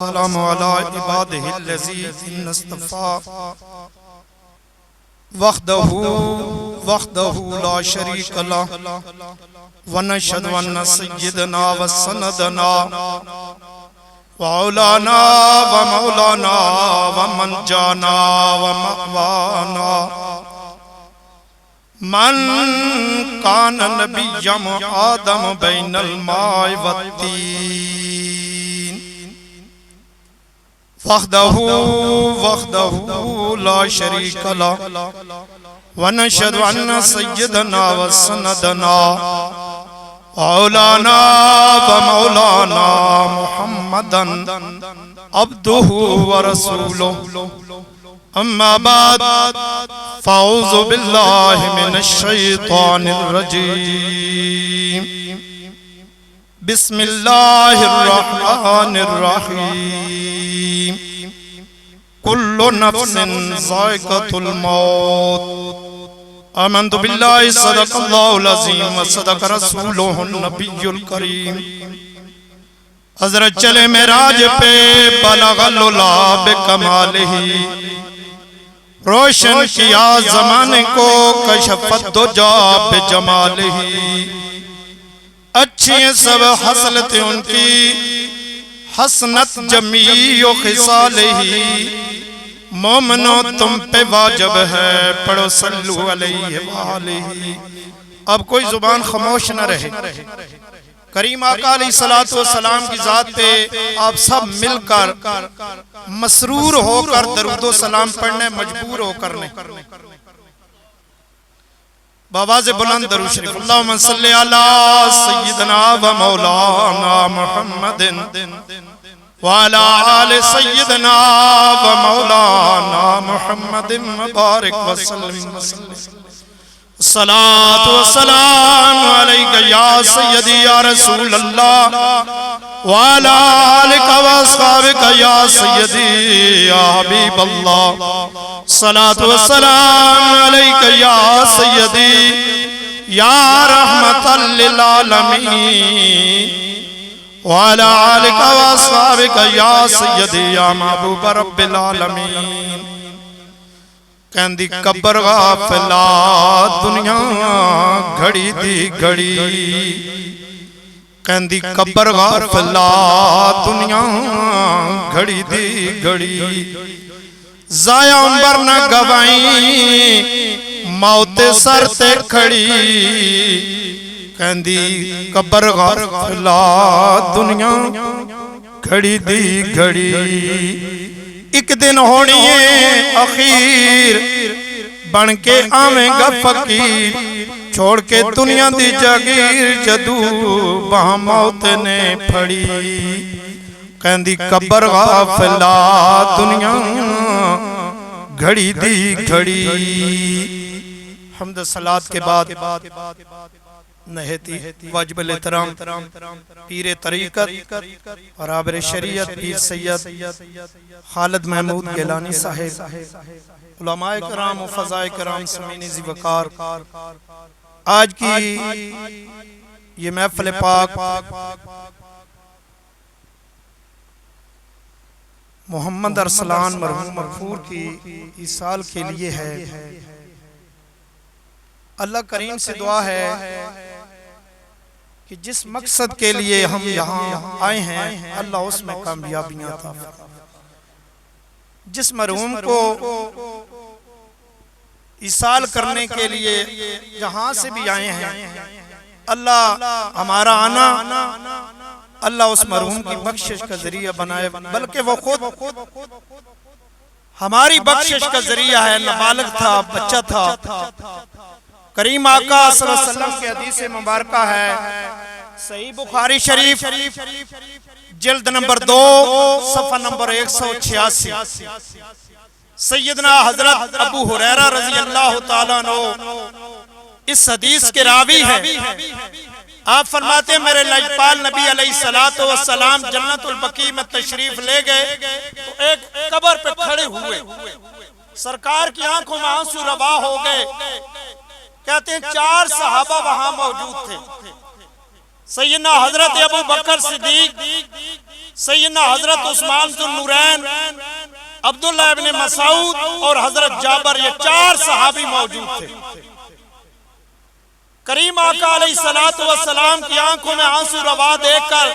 السلام علی عبادہ الذین اصطفى وحدہ لا شریک لہ ونشہد ان سیدنا وسندنا وعولانا ومولانا ومنجانا ومأوانا من کان نبی آدم بین الماء والطین وحدہ لا شریک لہ ونشہد ان سیدنا وسندنا وعولانا ومولانا محمدا عبدہ ورسولہ اما بعد فاعوذ باللہ من الشیطان الرجیم بسم اللہ الرحمن الرحیم کل نفس ذائقۃ الموت آمنت باللہ صدق اللہ العظیم وصدق رسولہ النبی الکریم حضرت چلے معراج پہ بلغ العلا بکمالہ روشن کیا زمانے کو کشفت دجا بجمالہ اچھی سب حسلتیں ان کی حسنت جمیع خصالہ مومنو تم پہ واجب ہے پڑھو صلو علیہ وآلہ اب کوئی زبان خاموش نہ رہے کریم آقا علیہ السلام کی ذات پہ آپ سب مل کر مسرور ہو کر درود و سلام پڑھنے مجبور ہو کرنے بآواز بلند درود شریف اللہم صلی علی سیدنا و مولانا محمد وعلی آل سیدنا و مولانا محمد مبارک وسلم الصلاة والسلام علیکہ یا سیدی یا رسول اللہ وعلی آلک و اصحابک یا سیدی یا حبیب اللہ الصلاة والسلام علیکہ یا سیدی یا رحمتا للعالمین وعلی آلک و اصحابک یا سیدی یا محبوب رب العالمین کہندی قبر غافلہ دنیا گھڑی دی گھڑی کہندی قبر غافلہ دنیا گھڑی دی گھڑی ضائع عمر نہ گوائیں موت سر تے کھڑی کہندی قبر غافلہ دنیا گھڑی دی گھڑی ایک دن ہونی ہے اخیر بن کے آویں گا فقیر چھوڑ کے دنیا دی جاگیر جدو وہاں موت نے پھڑی کہندی قبر غافلہ دنیا گھڑی دی گھڑی حمد صلاة کے بعد نہیتی واجب الاحترام پیر طریقت اور عابر شریعت پیر سید خالد محمود گیلانی صاحب علماء کرام و فضائے کرام سمین ذی وقار آج کی یہ محفل پاک محمد ارسلان مرحوم مغفور کی ایصال کے لیے ہے اللہ کریم سے دعا ہے کہ جس مقصد کے لیے ہم یہاں آئے ہیں اللہ اس میں کامیابیاں عطا فرمائے جس مرحوم کو ایصال کرنے کے لیے جہاں سے بھی آئے ہیں اللہ ہمارا آنا اللہ اس مرحوم کی بخشش کا ذریعہ بنائے بلکہ وہ خود ہماری بخشش کا ذریعہ ہے نابالغ تھا بچہ تھا کریم آقا صلی اللہ علیہ وسلم کی حدیث مبارکہ ہے صحیح بخاری شریف جلد نمبر 2 صفحہ نمبر 186 سیدنا حضرت ابو ہریرہ رضی اللہ تعالیٰ عنہ اس حدیث کے راوی ہیں آپ فرماتے ہیں میرے لجپال نبی علیہ السلام جنت البقیع میں تشریف لے گئے تو ایک قبر پہ کھڑے ہوئے سرکار کی آنکھوں میں آنسو روا ہو گئے کہتے ہیں 4 صحابہ وہاں موجود تھے سیدنا حضرت ابو بکر صدیق سیدنا حضرت عثمان ذو النورین، عبداللہ ابن مسعود اور حضرت جابر، یہ 4 صحابی موجود تھے۔ کریم آقا علیہ السلام کی آنکھوں میں آنسو روا دیکھ کر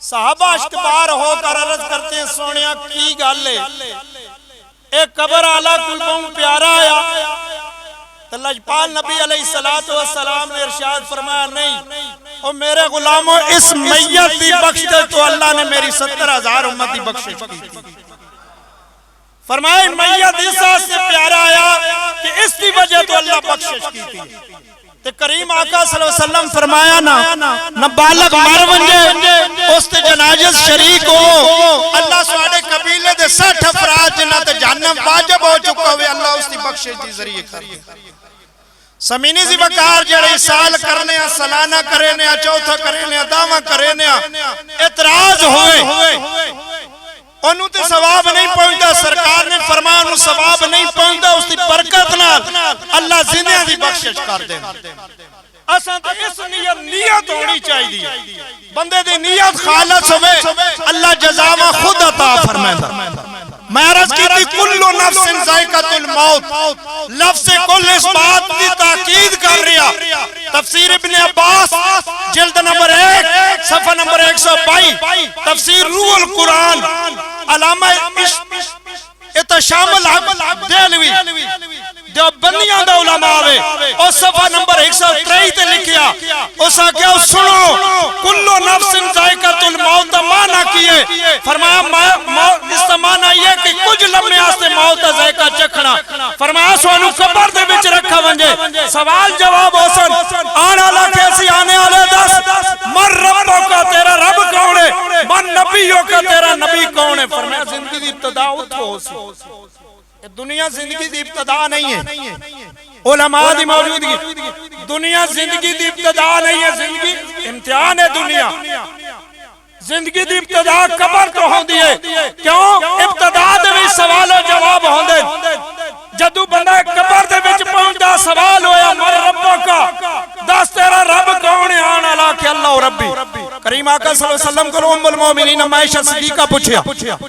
صحابہ اشکبار ہو کر عرض کرتے ہیں سونیا کی گالے ایک قبر آلہ کوئی بہت پیارا آیا۔ تو لجپال نبی علیہ السلام نے ارشاد فرمایا نہیں اور میرے غلاموں اس میت دی بخش دے تو اللہ نے میری 70,000 امت دی بخشش کی تھی۔ فرمایا میت اس سے پیارا آیا کہ اس کی وجہ تو اللہ بخشش کی تھی۔ تو کریم آقا صلی اللہ علیہ وسلم فرمایا نہ بالغ مر ونجے اس تے جنازہ شریک ہو، اللہ سواڑے قبیلے دے 60 افراد جنہ تے جہنم واجب ہو چکا ہوئے اللہ اس کی بخشش دی ذریعے کر دے۔ سمینی زی وقار جڑے سال کرنے سالانہ کرنے چوتھا کرنے دعویٰ کرنے اعتراض ہوئے انہوں تے ثواب نہیں پہنچتا، سرکار نے فرمایا انہوں ثواب نہیں پہنچتا، اس کی برکت نہ اللہ زندہ دی بخشش کر دے۔ اساں تے اس نیت ہونی چاہیے، بندے دی نیت خالص ہوئے اللہ جزاواں خود عطا فرمائے۔ میں عرض کی تھی کل نفس ذائقۃ الموت، لفظ کل اس بات کی تاکید کر رہا۔ تفسیر ابن عباس جلد نمبر 1 صفحہ نمبر 122، تفسیر روح القرآن علامہ اتشام الحق دہلوی جو بندیاں دا علماء آوے اور صفحہ نمبر 123 تے لکھیا اس آگیا سنو کلو نفس ذائقۃ الموت معنی کیے، فرمایا اس کا معنی یہ کہ کچھ لمحے آستے موت دا ذائقہ چکھنا۔ فرمایا سوانو قبر دے وچ رکھا ونجے سوال جواب حسن آنا لا کیسی آنے والے دس من ربوں کا تیرا رب کون ہے، من نبیوں کا تیرا نبی کون ہے۔ فرمایا زندگی دی ابتدا اتھو سی، دنیا زندگی دی ابتدا نہیں ہے، علماء دی موجودگی، دنیا زندگی دی ابتدا نہیں ہے، زندگی امتحان ہے۔ دنیا زندگی دی ابتدا قبر تو ہوں دیئے، کیوں ابتدا دے بھی سوال و جواب ہوں دے۔ جدو بندہ قبر دے بچ پہنچا سوال ہویا مر ربوں کا دس تیرا رب کون ہے، آنا لا کہ اللہ ربی۔ کریم آقا صلی اللہ علیہ وسلم کو ام المومنین عائشہ صدیقہ پوچھیا،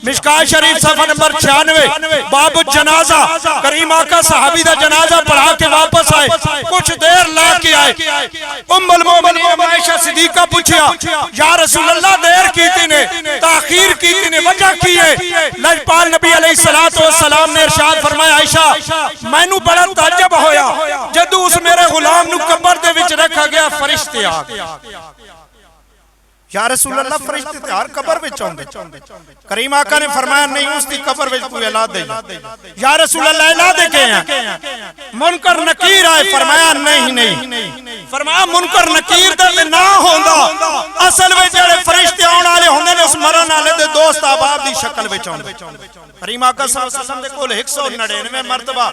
مشکاہ شریف صفحہ نمبر 96 باب الجنازہ، کریم آقا صحابی دا جنازہ پڑھا کے واپس آئے، کچھ دیر لا کے آئے، ام المومنین عائشہ صدیقہ پوچھیا یا رسول اللہ دیر کیتی نے تاخیر کیتی نے وجہ کی ہے؟ لجپال نبی علیہ السلام نے ارشاد فرمایا عائشہ میں نو بڑا تعجب ہویا جدو اس میرے غلام نو قبر دے وچ رکھا گیا فرشتے آ گئے۔ یا رسول اللہ فرشتے تھے ہر قبر وچ ہوندے؟ کریم آقا نے فرمایا نہیں اس دی قبر وچ کوئی اعلان دے۔ یا رسول اللہ اعلان دے کے ہیں منکر نکیر آئے؟ فرمایا نہیں، فرمایا منکر نکیر دے نہ ہوندا، اصل وچ جڑے فرشتے آن والے ہوندے نے اس مرن والے دے دوست احباب دی شکل وچ ہوندے۔ کریم آقا صلی اللہ علیہ وسلم دے کول 199 مرتبہ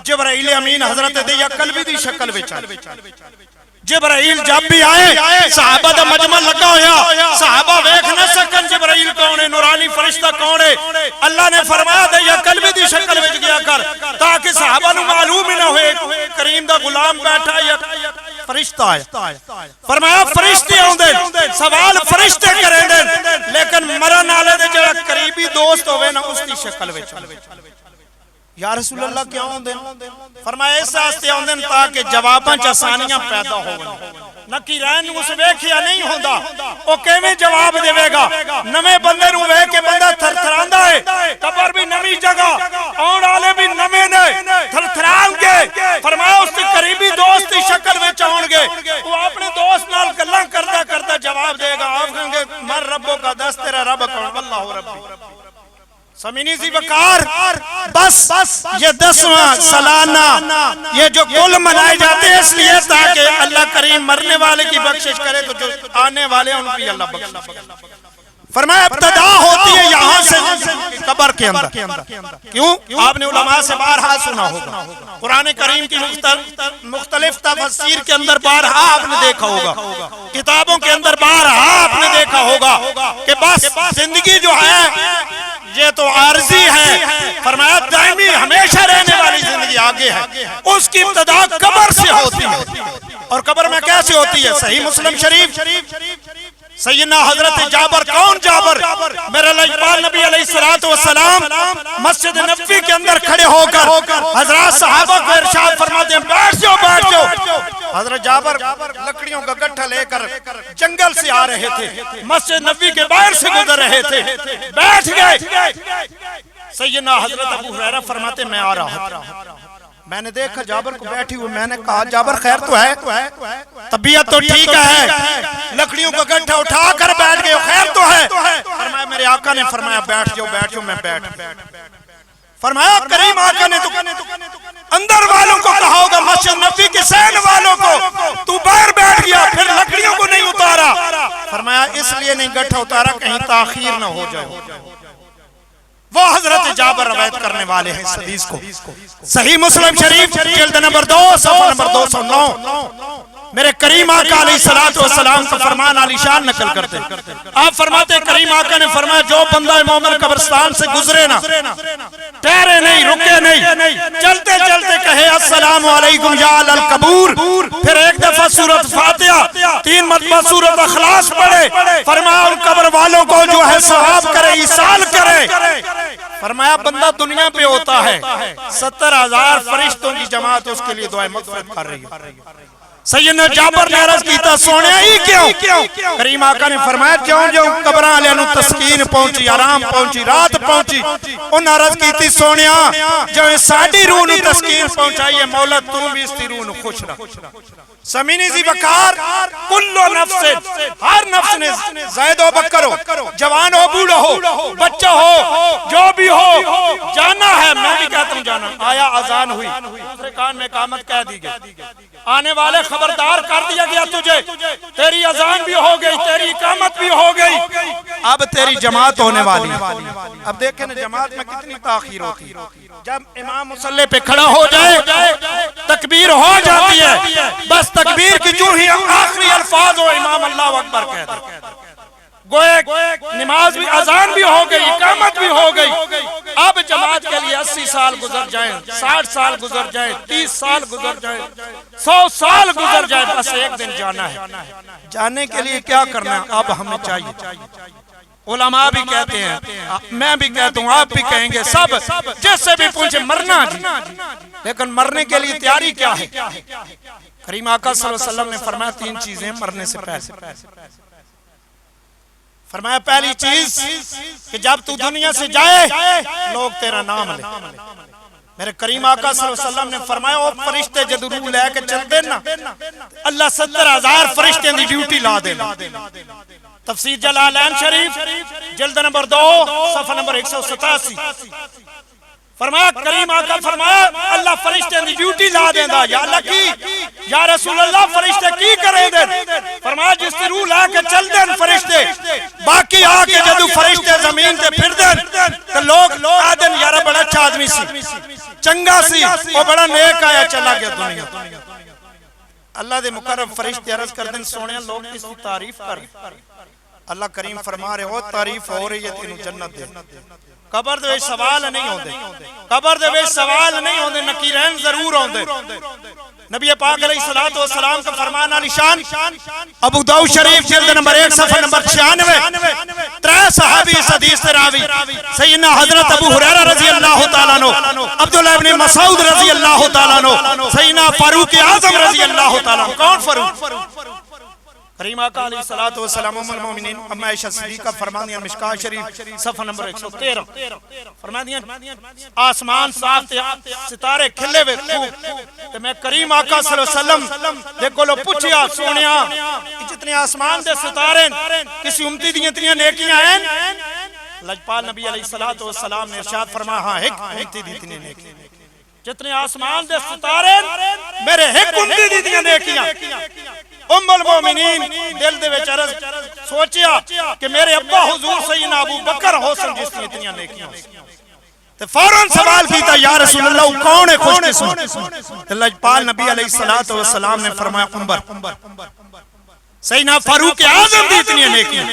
جبرائیل امین حضرت دیا قلبی دی شکل وچ آئے۔ جبرائیل جب بھی آئے صحابہ دا مجمع لگا ہویا، صحابہ ویکھ نہ سکن جبرائیل کون ہے، نورانی فرشتہ کون ہے۔ اللہ نے فرمایا دے یا قلبی دی شکل وچ گیا کر تاکہ صحابہ نو معلوم ہی نہ ہوئے کریم دا غلام بیٹھا یا فرشتہ آیا۔ فرمایا فرشتے ہوندے سوال فرشتے کریں دے لیکن مرن والے دے جڑا قریبی دوست ہوئے نا اس دی شکل وچ۔ یا رسول اللہ کیا ہوندے؟ فرمایا اس واسطے ہوندے تاکہ جواباں چ آسانیاں پیدا ہون۔ نکیرین اس ویکھیا نہیں ہوندا او کیویں جواب دے گا؟ نویں بندے نو ویکھ کے بندہ تھرتھراندا ہے، قبر بھی نویں جگہ آن والے بھی نویں نے تھرتھران کے۔ فرمایا اس کے قریبی دوست کی شکل وچ آن گے، وہ اپنے دوست نال گلاں کردا کردا جواب دے گا، آپ کہیں گے من ربوں کا دس تیرا رب کون؟ اللہ ربی۔ سمینی زی وقار بس یہ 10واں سالانہ یہ جو کل منائے جاتے ہیں اس لیے تاکہ اللہ کریم مرنے والے کی بخشش کرے تو جو آنے والے ان کی اللہ بخشش۔ فرمایا ابتدا ہوتی ہے یہاں سے قبر کے اندر، کیوں؟ آپ نے علماء سے بارہا سنا ہوگا، قرآن کریم کی مختلف تفسیر کے اندر بارہا آپ نے دیکھا ہوگا، کتابوں کے اندر بارہا آپ نے دیکھا ہوگا کہ بس زندگی جو ہے یہ تو عارضی ہے، فرمایا دائمی ہمیشہ رہنے والی زندگی آگے ہے، اس کی ابتدا قبر سے ہوتی ہے۔ اور قبر میں کیسے ہوتی ہے؟ صحیح مسلم شریف سیدنا حضرت جابر، کون جابر؟ میرے لجپال نبی علیہ السلام مسجد نبوی کے اندر کھڑے ہو کر حضرات صحابہ کو ارشاد فرماتے ہیں بیٹھ جاؤ بیٹھ جاؤ۔ حضرت جابر لکڑیوں کا گٹھا لے کر جنگل سے آ رہے تھے، مسجد نبوی کے باہر سے گزر رہے تھے، بیٹھ گئے۔ سیدنا حضرت ابو ہریرہ فرماتے میں آ رہا تھا، میں نے دیکھا جابر کو بیٹھی ہوئی، میں نے کہا جابر خیر تو ہے؟ طبیعت تو ٹھیک ہے؟ لکڑیوں کا گٹھا اٹھا کر بیٹھ گئے، خیر تو ہے؟ فرمایا میرے آقا نے فرمایا بیٹھ جاؤ بیٹھ جاؤ، میں بیٹھ۔ فرمایا کریم آقا نے تو اندر والوں کو کہا ہوگا، مسجد نبوی کے سین والوں کو، تو باہر بیٹھ گیا پھر لکڑیوں کو نہیں اتارا۔ فرمایا اس لیے نہیں گٹھا اتارا کہیں تاخیر نہ ہو جائے۔ وہ حضرت جابر روایت کرنے والے ہیں اس حدیث کو، صحیح مسلم شریف جلد نمبر 2 صفحہ نمبر 209۔ میرے کریم آقا علیہ السلام کا فرمان علی شان نقل کرتے، آپ فرماتے کریم آقا نے فرمایا جو بندہ مومن قبرستان سے گزرے نا، ٹھہرے نہیں، رکے نہیں، چلتے چلتے کہے السلام علیکم یا اہل القبور، پھر ایک دفعہ سورۃ فاتحہ 3 مرتبہ سورۃ اخلاص پڑھے، فرمایا ان قبر والوں کو جو ہے ثواب کرے، ایصال کرے۔ فرمایا بندہ دنیا پہ ہوتا ہے 70,000 فرشتوں کی جماعت اس کے لیے دعائیں مغفرت کر رہی ہے۔ سیدنا جابر نے عرض کیتا سونے ہی کیوں؟ کریم آقا نے فرمایا کیوں جو قبراں والے نو تسکین پہنچی، آرام پہنچی، رات پہنچی، ان عرض کیتی سونیا جو ساڈی روح نو تسکین پہنچائی ہے مولا تو بھی اس دی روح نو خوش رکھ۔ سمینی ذی وقار کل نفس، ہر نفس نے زائد و بکر ہو، جوان ہو، بوڑھا ہو، بچہ ہو، جو بھی ہو جانا ہے۔ میں بھی کہتا ہوں جانا۔ آیا اذان ہوئی، دوسرے کان میں اقامت کہہ دی گئی، آنے والے خبردار کر دیا گیا تجھے، تیری اذان بھی ہو گئی، تیری اقامت بھی ہو گئی، اب تیری جماعت ہونے والی ہے۔ اب دیکھیں نا جماعت میں کتنی تاخیر ہوتی ہے۔ جب امام مصلی پہ کھڑا ہو جائے تکبیر ہو جاتی ہے، بس تکبیر کی جو ہی آخری الفاظ ہو امام اللہ اکبر کہہ دے، گوئے نماز بھی، اذان بھی ہو گئی، اقامت بھی ہو گئی۔ اب جماعت کے لیے 80 سال گزر جائیں، 60 سال گزر جائیں، 30 سال گزر جائیں، 100 سال گزر جائے، بس ایک دن جانا ہے۔ جانے کے لیے کیا کرنا ہے اب ہمیں چاہیے؟ علماء بھی کہتے ہیں، میں بھی کہتا ہوں، آپ بھی کہیں گے، سب جس سے بھی پوچھے مرنا جی، لیکن مرنے کے لیے تیاری کیا ہے؟ کریم آقا صلی اللہ علیہ وسلم نے فرمایا 3 چیزیں مرنے سے پہلے۔ فرمایا پہلی چیز کہ جب تو دنیا سے جائے لوگ تیرا نام لے۔ میرے کریم آقا صلی اللہ علیہ وسلم نے فرمایا وہ فرشتے جدو روح لے کے چل دینا اللہ 70,000 فرشتے دی ڈیوٹی لا دینا۔ تفسیر جلالین شریف جلد نمبر 2 صفحہ نمبر 187۔ فرمایا کریم آقا فرمایا اللہ فرشتے دی ڈیوٹی لا دینا۔ یا اللہ کی، یا رسول اللہ فرشتے کی کرے دیں؟ فرمایا جس کی روح لا کے چل دیں فرشتے، باقی آکے جدو فرشتے زمین تے پھر دیں تو لوگ آدن یارہ بڑا اچھا آدمی سی، چنگا سی، وہ بڑا نیک آیا چلا گیا دنیا۔ اللہ دے مقرب فرشتے عرض کر دیں سونے لوگ اس کی تعریف کر، اللہ کریم فرما رہے ہو تعریف ہو رہی ہے تینوں جنت دے۔ قبر دے سوال نہیں ہوندے، قبر دے سوال نہیں ہوندے، نکیرین ضرور ہوندے۔ نبی پاک علیہ السلام کا فرمان علی شان ابو داؤد شریف جلد نمبر 1 صفحہ نمبر 96، 3 صحابی اس حدیث سے راوی، سیدنا حضرت ابو ہریرہ رضی اللہ تعالیٰ عنہ، عبداللہ ابن مسعود رضی اللہ تعالیٰ عنہ، سیدنا فاروق اعظم رضی اللہ تعالیٰ عنہ۔ کون فاروق؟ کریم آقا علیہ السلام ام المومنین ام عائشہ صدیقہ فرمان دیا مشکاہ شریف صفحہ نمبر 113، فرمان دیا آسمان صاف ستارے کھلے ہوئے خوب، تو میں کریم آقا صلی اللہ علیہ وسلم دیکھو لو پوچھیا سونیا جتنے آسمان دے ستارے کسی امتی دی اتنی نیکیاں ہیں؟ لجپال نبی علیہ السلام نے ارشاد فرمایا ہاں ایک امتی دی اتنی نیکیاں، جتنے آسمان دے ستارے میرے ایک امتی دی اتنی نیکیاں۔ ام المومنین دل دے وچ عرض سوچیا کہ میرے ابا حضور سیدنا ابو بکر حسن جس نے اتنی نیکیاں، تو فوراً سوال کیتا یا رسول اللہ کون ہے خوش قسمت؟ لجپال نبی علیہ السلام نے فرمایا عمر، سیدنا فاروق اعظم دی اتنی نیکیاں۔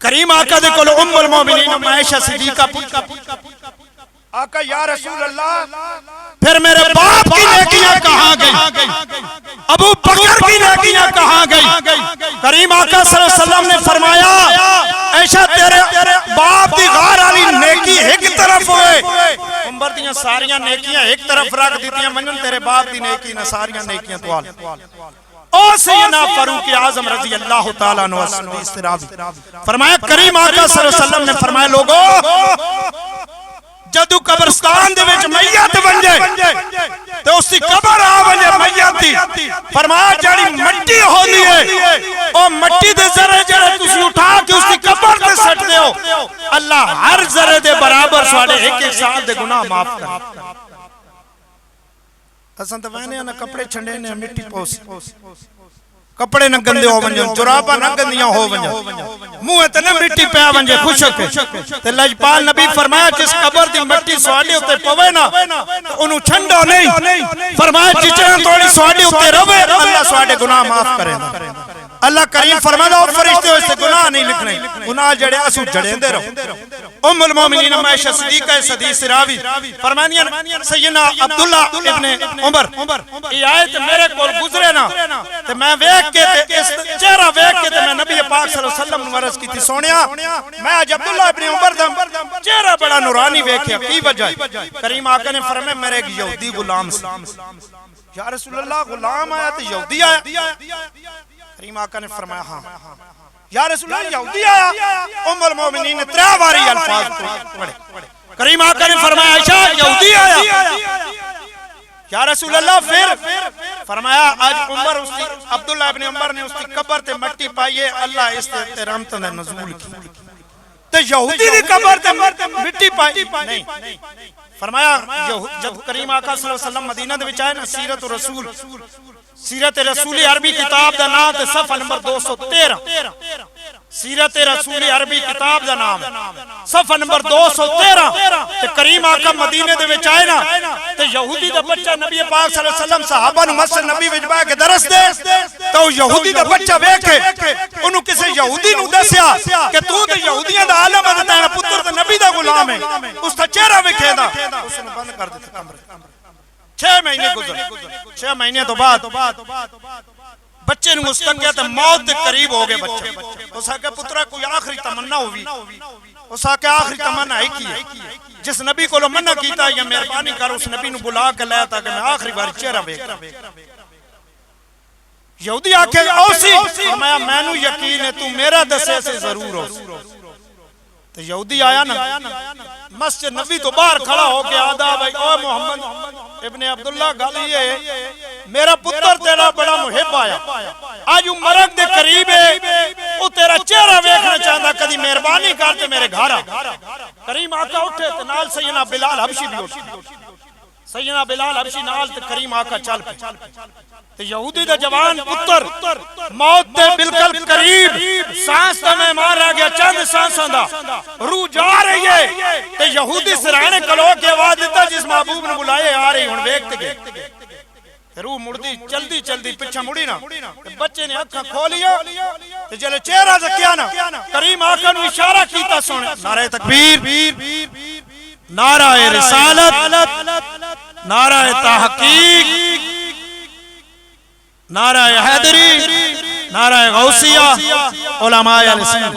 کریم آقا دے کول ام المومنین ام عائشہ صدیقہ پوچھا آقا یا رسول اللہ پھر میرے باپ کی نیکیاں کہاں گئی، ابو بکر کی نیکیاں کہاں گئی؟ کریم آقا صلی اللہ علیہ وسلم نے فرمایا ایشا تیرے باپ دی غار علی نیکی ایک طرف ہوئے عمر دیاں ساریاں نیکیاں ایک طرف رکھ دیتیاں منن تیرے باپ دی نیکی نہ ساریاں نیکیاں توال او سیدنا فاروق اعظم رضی اللہ تعالیٰ عنہ حدیث راوی فرمایا کریم آقا صلی اللہ علیہ وسلم نے فرمایا لوگو جدو قبرستان دے وچ میت بنجے تو اس کی قبر آ بنجے میت دی فرمایا جڑی مٹی ہوندی ہے او مٹی دے ذرے جڑے تسی اٹھا کے اس کی قبر تے سٹ دیو اللہ ہر ذرے دے برابر ساڑے ایک ایک سال دے گناہ معاف کر حسن تو وینے نہ کپڑے چھنڈے نے مٹی پوس کپڑے نہ گندے ہو ونجے جراباں نہ گندیاں ہو ونجے منہ تے نہ مٹی پیا ونجے خوشک تے لجپال نبی فرمایا جس قبر دی مٹی سواڈے اوتے پوے نا اونوں چھنڈو نہیں فرمایا جچڑا توڑی سواڈے اوتے رہے اللہ سواڈے گناہ معاف کرے اللہ کریم فرمایا اور فرشتے اس سے گناہ نہیں لکھنے گناہ جڑے اسو جڑیندے رہو ام المومنین عائشہ صدیقہ اس حدیث راوی فرمانیاں سیدنا عبداللہ ابن عمر یہ آیت میرے کول گزرے نا تے میں ویکھ کے تے اس چہرہ ویکھ کے تے میں نبی پاک صلی اللہ علیہ وسلم نوں عرض کیتی سونیا میں اج عبداللہ ابن عمر دا چہرہ بڑا نورانی ویکھیا کی وجہ ہے کریم آقا نے فرمایا میرے ایک یہودی غلام سی یا رسول اللہ غلام آیا تے یہودی آیا کریم آقا نے فرمایا ہاں یا رسول اللہ یہودی آیا ام المومنین نے 3 باری الفاظ پڑھے کریم آقا نے فرمایا عائشہ یہودی آیا یا رسول اللہ پھر فرمایا آج عمر اس کی عبداللہ ابن عمر نے اس کی قبر تے مٹی پائیے اللہ اس تے رحمت نے نزول کی تے یہودی دی قبر تے مٹی پائی نہیں فرمایا جب کریم آقا صلی اللہ علیہ وسلم مدینہ دے وچ آئے نا سیرت رسول عربی کتاب دا نام تے صفحہ نمبر 213 سیرت رسول عربی کتاب دا نام صفحہ نمبر 213 تے کریم آقا مدینے دے وچ آئے نا تے یہودی دا بچہ نبی پاک صلی اللہ علیہ وسلم صحابہ نو مسجد نبی وچ بیٹھ کے درس دے تو یہودی دا بچہ ویکھے اونوں کسے یہودی نو دسیا کہ تو تے یہودیاں دا عالم ہے تیرا پتر تے نبی دا غلام ہے اس دا چہرہ ویکھے دا اس نے بند کر دتا کمرے 6 مہینے گزرے 6 مہینے تو بعد بچے نو مستقیا تے موت دے قریب ہو گئے بچے اس آکے پترا کوئی آخری تمنا ہوئی اس آکے آخری تمنا ہی کی ہے جس نبی کو لو منع کیتا یا مہربانی کر اس نبی نو بلا کے لیا تاکہ میں آخری بار چہرہ ویکھاں یہودی آکے اوسی فرمایا میں نو یقین ہے تو میرا دسے سے ضرور ہو تو یہودی آیا نا مسجد نبی تو باہر کھڑا ہو کے آدھا بھائی او محمد ابن عبداللہ گالی ہے میرا پتر تیرا بڑا محب آیا آج مرگ دے قریب ہے وہ تیرا چہرہ ویکھنا چاہتا کدی مہربانی کرتے میرے گھارا کریم آقا اٹھے تو نال سیدنا بلال حبشی بھی اٹھے سیدنا بلال حبشی نال تے کریم آقا چل پہ تے یہودی دا جوان پتر موت دے بالکل قریب سانس دا میں مار رہ گیا چند سانساں دا روح جا رہی ہے تے یہودی سرانے کلو کے آواز دیتا جس محبوب نے بلائے آ رہی ہن ویکھتے گئے روح مڑدی چلدی چلدی پیچھے مڑی نا بچے نے اکھاں کھولیا تے جلے چہرہ تکیا نا کریم آقا نو اشارہ کیتا سن نعرہ تکبیر نعرہ رسالت نعرہ تحقیق نعرہ حیدری نعرہ غوثیہ علماء الاسلام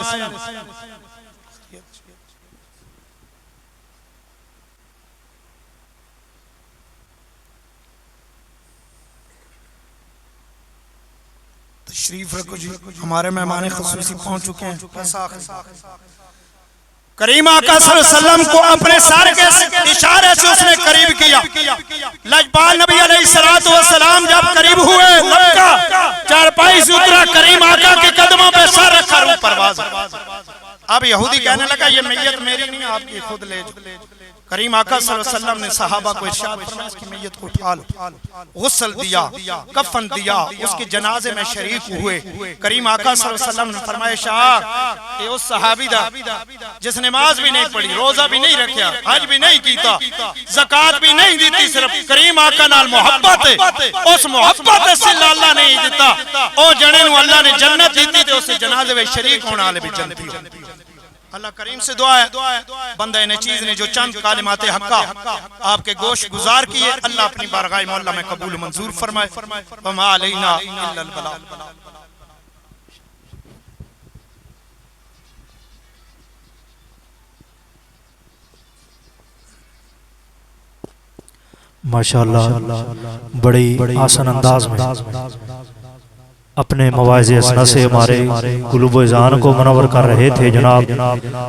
تشریف رکھو جی ہمارے مہمان خصوصی پہنچ چکے ہیں کریم آقا صلی اللہ علیہ وسلم کو اپنے سار کے اشارے سے اس نے قریب کیا لجپال نبی علیہ السلام جب قریب ہوئے مکہ چارپائی سے اترا کریم آقا کے قدموں پہ سر رکھا روح پرواز اب یہودی کہنے لگا یہ میت میری نہیں آپ کی خود لے جو کریم آقا صلی اللہ علیہ وسلم نے صحابہ کو ارشاد فرمایا اس کی میت کو اٹھا لو غسل دیا کفن دیا اس کے جنازے میں شریک ہوئے کریم آقا صلی اللہ علیہ وسلم نے فرمایا شاہ کہ اس صحابی دا جس نماز بھی نہیں پڑھی روزہ بھی نہیں رکھیا حج بھی نہیں کیتا زکاة بھی نہیں دیتی صرف کریم آقا نال محبت ہے اس محبت سے اللہ نے ہی دیتا او جنے نو اللہ نے جنت دیتی تے اس جنازے میں شریک ہونے والے بھی جنتی ہو اللہ کریم سے دعا ہے بندہ انہیں چیز نے جو چند کلمات حقہ آپ کے گوش گزار کیے اللہ اپنی بارگاہ مولا میں قبول منظور فرمائے وما علینا الا البلاغ ماشاءاللہ بڑی آسان انداز میں اپنے مواعظ اسنا سے ہمارے قلوب و اذہان کو منور کر رہے تھے جناب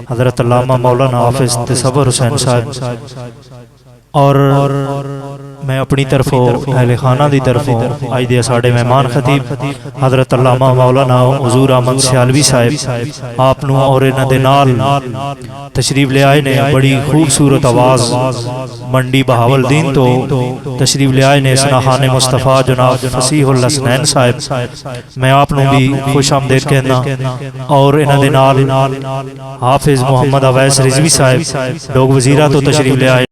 حضرت علامہ مولانا حافظ تصور حسین صاحب، اور میں اپنی طرفوں اہل خانہ دی طرفوں آج دے ساڑے مہمان خطیب حضرت علامہ مولانا حضور احمد سیالوی صاحب آپ نو اور انہاں دے نال تشریف لے آئے نے بڑی خوبصورت آواز منڈی بہاولدین تو تشریف لے آئے نے سناخان مصطفیٰ جناب فصیح الحسنین صاحب، میں آپ نو بھی خوش آمدید کہنا، اور انہاں دے نال حافظ محمد اویس رضوی صاحب ڈوگ وزیرہ تو تشریف لے آئے